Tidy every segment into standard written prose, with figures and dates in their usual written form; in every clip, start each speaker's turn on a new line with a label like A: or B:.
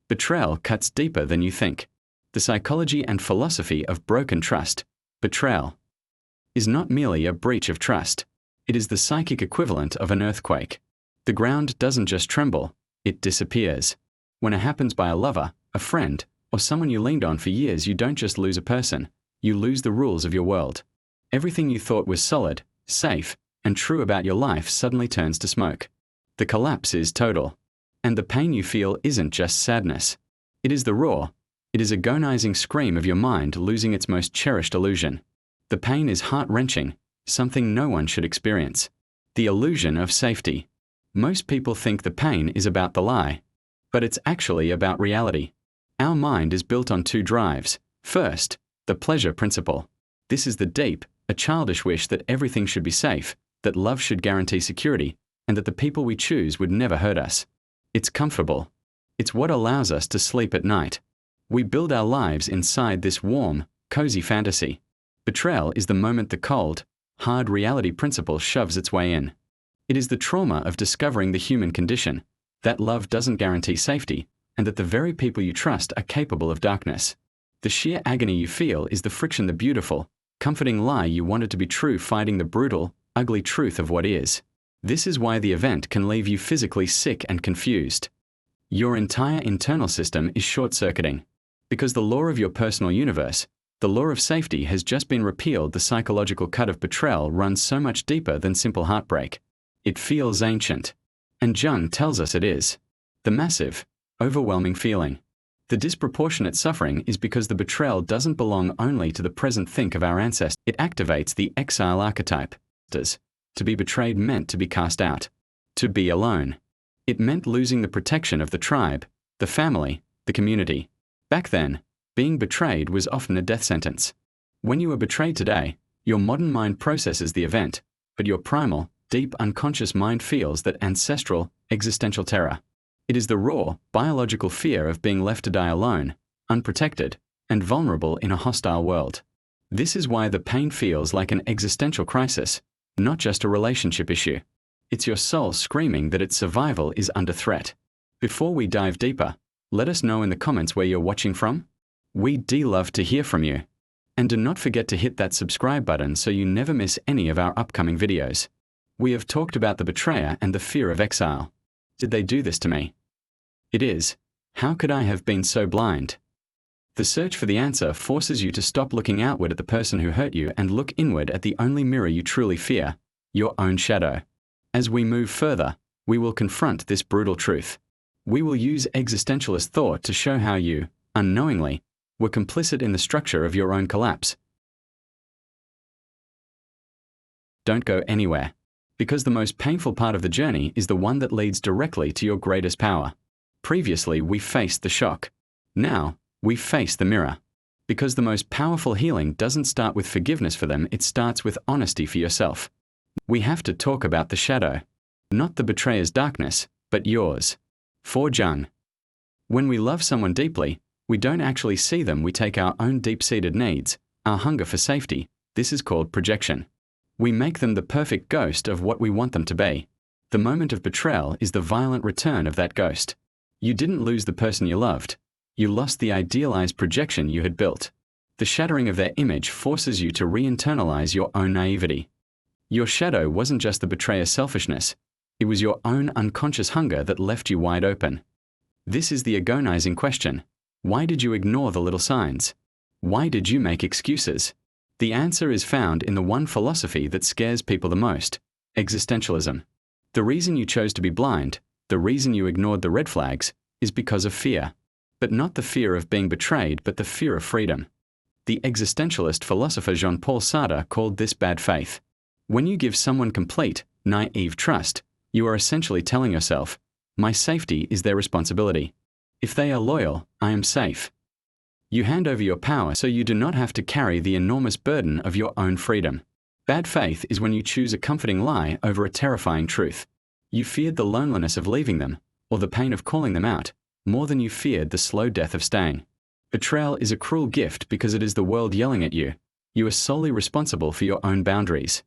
A: Betrayal cuts deeper than you think. The psychology and philosophy of broken trust, betrayal, is not merely a breach of trust. It is the psychic equivalent of an earthquake. The ground doesn't just tremble, it disappears. When it happens by a lover, a friend, or someone you leaned on for years, you don't just lose a person, you lose the rules of your world. Everything you thought was solid, safe, and true about your life suddenly turns to smoke. The collapse is total. And the pain you feel isn't just sadness. It is the roar. It is agonizing scream of your mind losing its most cherished illusion. The pain is heart-wrenching, something no one should experience. The illusion of safety. Most people think the pain is about the lie, but it's actually about reality. Our mind is built on two drives. First, the pleasure principle. This is the deep, a childish wish that everything should be safe, that love should guarantee security, and that the people we choose would never hurt us. It's comfortable. It's what allows us to sleep at night. We build our lives inside this warm, cozy fantasy. Betrayal is the moment the cold, hard reality principle shoves its way in. It is the trauma of discovering the human condition, that love doesn't guarantee safety, and that the very people you trust are capable of darkness. The sheer agony you feel is the friction, the beautiful, comforting lie you wanted to be true fighting the brutal, ugly truth of what is. This is why the event can leave you physically sick and confused. Your entire internal system is short-circuiting. Because the law of your personal universe, the law of safety, has just been repealed. The psychological cut of betrayal runs so much deeper than simple heartbreak. It feels ancient. And Jung tells us it is. The massive, overwhelming feeling. The disproportionate suffering is because the betrayal doesn't belong only to the present think of our ancestors. It activates the exile archetype. To be betrayed meant to be cast out. To be alone. It meant losing the protection of the tribe, the family, the community. Back then, being betrayed was often a death sentence. When you are betrayed today, your modern mind processes the event, but your primal, deep unconscious mind feels that ancestral, existential terror. It is the raw, biological fear of being left to die alone, unprotected, and vulnerable in a hostile world. This is why the pain feels like an existential crisis, not just a relationship issue. It's your soul screaming that its survival is under threat. Before we dive deeper, let us know in the comments where you're watching from. We'd love to hear from you. And do not forget to hit that subscribe button so you never miss any of our upcoming videos. We have talked about the betrayer and the fear of exile. Did they do this to me? It is, how could I have been so blind? The search for the answer forces you to stop looking outward at the person who hurt you and look inward at the only mirror you truly fear, your own shadow. As we move further, we will confront this brutal truth. We will use existentialist thought to show how you, unknowingly, were complicit in the structure of your own collapse. Don't go anywhere, because the most painful part of the journey is the one that leads directly to your greatest power. Previously, we faced the shock. Now, we face the mirror. Because the most powerful healing doesn't start with forgiveness for them, it starts with honesty for yourself. We have to talk about the shadow. Not the betrayer's darkness, but yours. For Jung. When we love someone deeply, we don't actually see them. We take our own deep-seated needs, our hunger for safety. This is called projection. We make them the perfect ghost of what we want them to be. The moment of betrayal is the violent return of that ghost. You didn't lose the person you loved. You lost the idealized projection you had built. The shattering of their image forces you to re-internalize your own naivety. Your shadow wasn't just the betrayer's selfishness. It was your own unconscious hunger that left you wide open. This is the agonizing question. Why did you ignore the little signs? Why did you make excuses? The answer is found in the one philosophy that scares people the most, existentialism. The reason you chose to be blind, the reason you ignored the red flags, is because of fear. But not the fear of being betrayed, but the fear of freedom. The existentialist philosopher Jean-Paul Sartre called this bad faith. When you give someone complete, naive trust, you are essentially telling yourself, my safety is their responsibility. If they are loyal, I am safe. You hand over your power so you do not have to carry the enormous burden of your own freedom. Bad faith is when you choose a comforting lie over a terrifying truth. You feared the loneliness of leaving them, or the pain of calling them out, more than you feared the slow death of staying. Betrayal is a cruel gift because it is the world yelling at you. You are solely responsible for your own boundaries.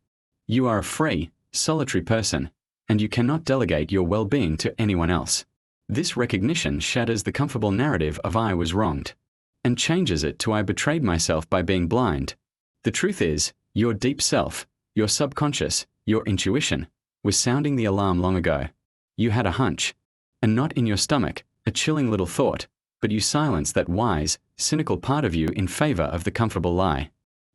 A: You are a free, solitary person, and you cannot delegate your well-being to anyone else. This recognition shatters the comfortable narrative of I was wronged and changes it to I betrayed myself by being blind. The truth is, your deep self, your subconscious, your intuition, was sounding the alarm long ago. You had a hunch, and not in your stomach, a chilling little thought, but you silenced that wise, cynical part of you in favor of the comfortable lie.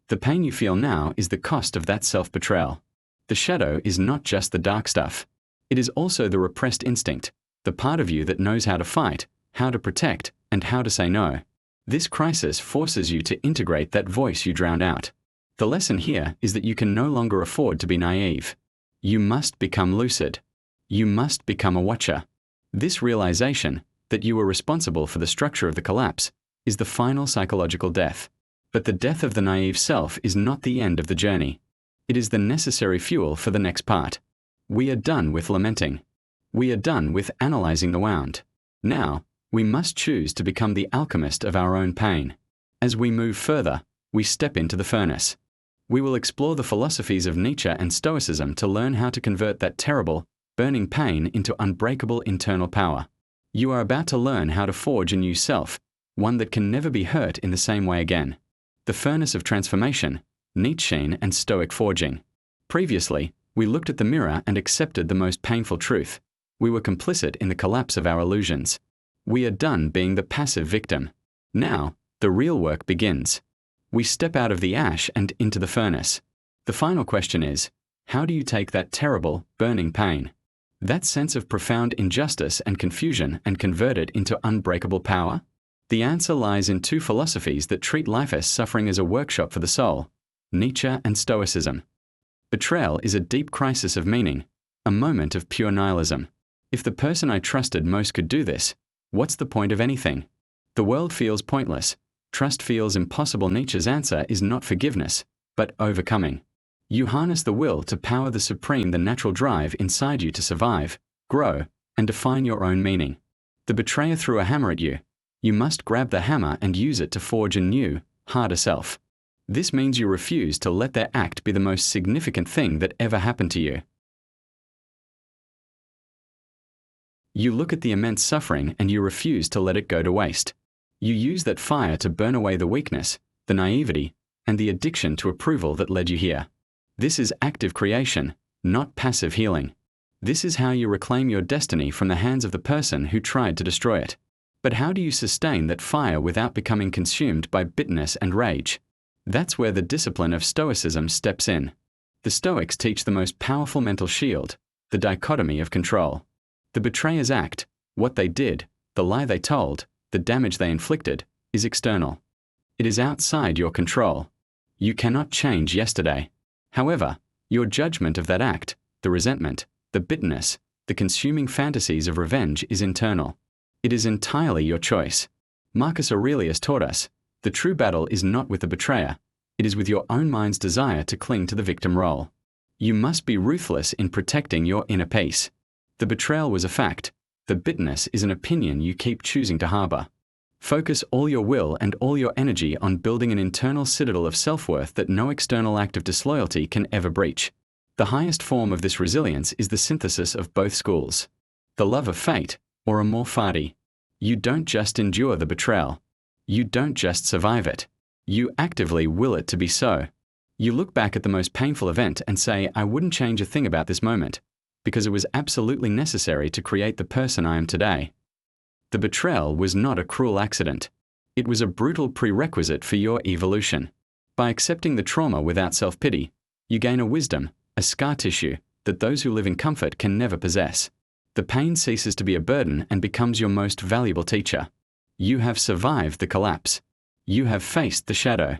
A: The pain you feel now is the cost of that self-betrayal. The shadow is not just the dark stuff. It is also the repressed instinct, the part of you that knows how to fight, how to protect, and how to say no. This crisis forces you to integrate that voice you drowned out. The lesson here is that you can no longer afford to be naive. You must become lucid. You must become a watcher. This realization, that you were responsible for the structure of the collapse, is the final psychological death. But the death of the naive self is not the end of the journey. It is the necessary fuel for the next part. We are done with lamenting. We are done with analyzing the wound. Now, we must choose to become the alchemist of our own pain. As we move further, we step into the furnace. We will explore the philosophies of Nietzsche and Stoicism to learn how to convert that terrible, burning pain into unbreakable internal power. You are about to learn how to forge a new self, one that can never be hurt in the same way again. The furnace of transformation, Nietzschean and Stoic forging. Previously, we looked at the mirror and accepted the most painful truth. We were complicit in the collapse of our illusions. We are done being the passive victim. Now, the real work begins. We step out of the ash and into the furnace. The final question is, how do you take that terrible, burning pain, that sense of profound injustice and confusion, and convert it into unbreakable power? The answer lies in two philosophies that treat life as suffering as a workshop for the soul, Nietzsche and Stoicism. Betrayal is a deep crisis of meaning, a moment of pure nihilism. If the person I trusted most could do this, what's the point of anything? The world feels pointless. Trust feels impossible. Nietzsche's answer is not forgiveness, but overcoming. You harness the will to power the supreme, the natural drive inside you to survive, grow, and define your own meaning. The betrayer threw a hammer at you. You must grab the hammer and use it to forge a new, harder self. This means you refuse to let their act be the most significant thing that ever happened to you. You look at the immense suffering and you refuse to let it go to waste. You use that fire to burn away the weakness, the naivety, and the addiction to approval that led you here. This is active creation, not passive healing. This is how you reclaim your destiny from the hands of the person who tried to destroy it. But how do you sustain that fire without becoming consumed by bitterness and rage? That's where the discipline of Stoicism steps in. The Stoics teach the most powerful mental shield, the dichotomy of control. The betrayer's act, what they did, the lie they told, the damage they inflicted, is external. It is outside your control. You cannot change yesterday. However, your judgment of that act, the resentment, the bitterness, the consuming fantasies of revenge is internal. It is entirely your choice. Marcus Aurelius taught us, the true battle is not with the betrayer, it is with your own mind's desire to cling to the victim role. You must be ruthless in protecting your inner peace. The betrayal was a fact. The bitterness is an opinion you keep choosing to harbor. Focus all your will and all your energy on building an internal citadel of self-worth that no external act of disloyalty can ever breach. The highest form of this resilience is the synthesis of both schools. The love of fate, or amor fati. You don't just endure the betrayal. You don't just survive it. You actively will it to be so. You look back at the most painful event and say, I wouldn't change a thing about this moment, because it was absolutely necessary to create the person I am today. The betrayal was not a cruel accident. It was a brutal prerequisite for your evolution. By accepting the trauma without self-pity, you gain a wisdom, a scar tissue, that those who live in comfort can never possess. The pain ceases to be a burden and becomes your most valuable teacher. You have survived the collapse. You have faced the shadow.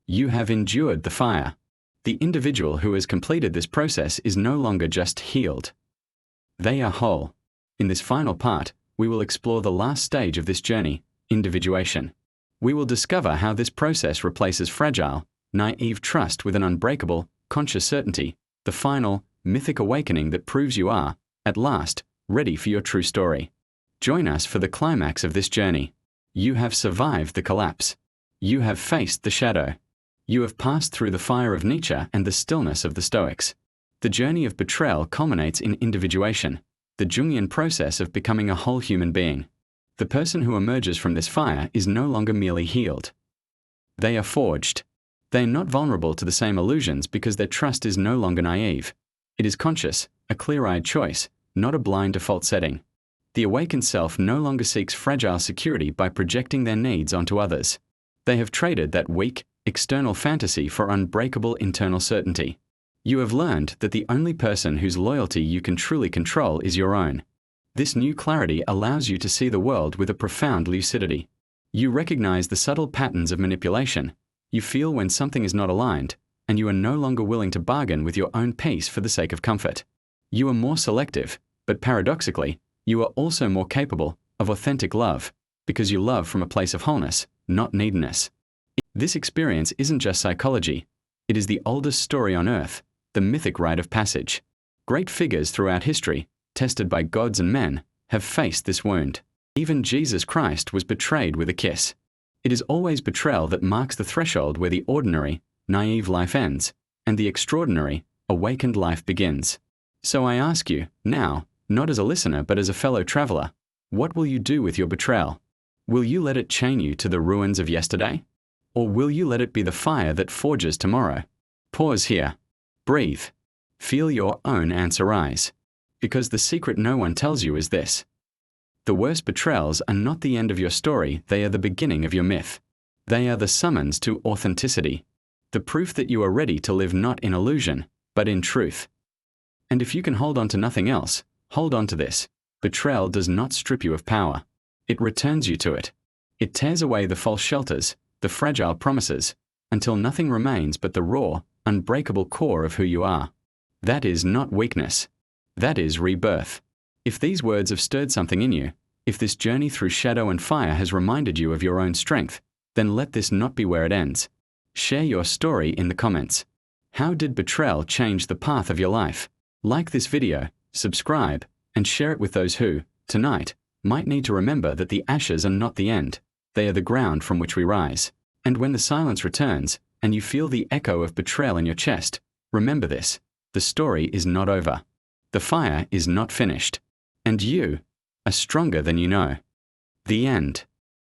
A: You have endured the fire. The individual who has completed this process is no longer just healed. They are whole. In this final part, we will explore the last stage of this journey, individuation. We will discover how this process replaces fragile, naive trust with an unbreakable, conscious certainty, the final, mythic awakening that proves you are, at last, ready for your true story. Join us for the climax of this journey. You have survived the collapse. You have faced the shadow. You have passed through the fire of Nietzsche and the stillness of the Stoics. The journey of betrayal culminates in individuation, the Jungian process of becoming a whole human being. The person who emerges from this fire is no longer merely healed. They are forged. They are not vulnerable to the same illusions because their trust is no longer naive. It is conscious, a clear-eyed choice, not a blind default setting. The awakened self no longer seeks fragile security by projecting their needs onto others. They have traded that weak, external fantasy for unbreakable internal certainty. You have learned that the only person whose loyalty you can truly control is your own. This new clarity allows you to see the world with a profound lucidity. You recognize the subtle patterns of manipulation. You feel when something is not aligned, and you are no longer willing to bargain with your own peace for the sake of comfort. You are more selective, but paradoxically, you are also more capable of authentic love, because you love from a place of wholeness, not neediness. This experience isn't just psychology. It is the oldest story on earth, the mythic rite of passage. Great figures throughout history, tested by gods and men, have faced this wound. Even Jesus Christ was betrayed with a kiss. It is always betrayal that marks the threshold where the ordinary, naive life ends, and the extraordinary, awakened life begins. So I ask you, now, not as a listener but as a fellow traveler, what will you do with your betrayal? Will you let it chain you to the ruins of yesterday? Or will you let it be the fire that forges tomorrow? Pause here. Breathe. Feel your own answer rise. Because the secret no one tells you is this. The worst betrayals are not the end of your story, they are the beginning of your myth. They are the summons to authenticity. The proof that you are ready to live not in illusion, but in truth. And if you can hold on to nothing else, hold on to this. Betrayal does not strip you of power. It returns you to it. It tears away the false shelters, the fragile promises, until nothing remains but the raw, unbreakable core of who you are. That is not weakness. That is rebirth. If these words have stirred something in you, if this journey through shadow and fire has reminded you of your own strength, then let this not be where it ends. Share your story in the comments. How did betrayal change the path of your life? Like this video, subscribe, and share it with those who, tonight, might need to remember that the ashes are not the end. They are the ground from which we rise. And when the silence returns, and you feel the echo of betrayal in your chest, remember this. The story is not over. The fire is not finished. And you are stronger than you know. The end.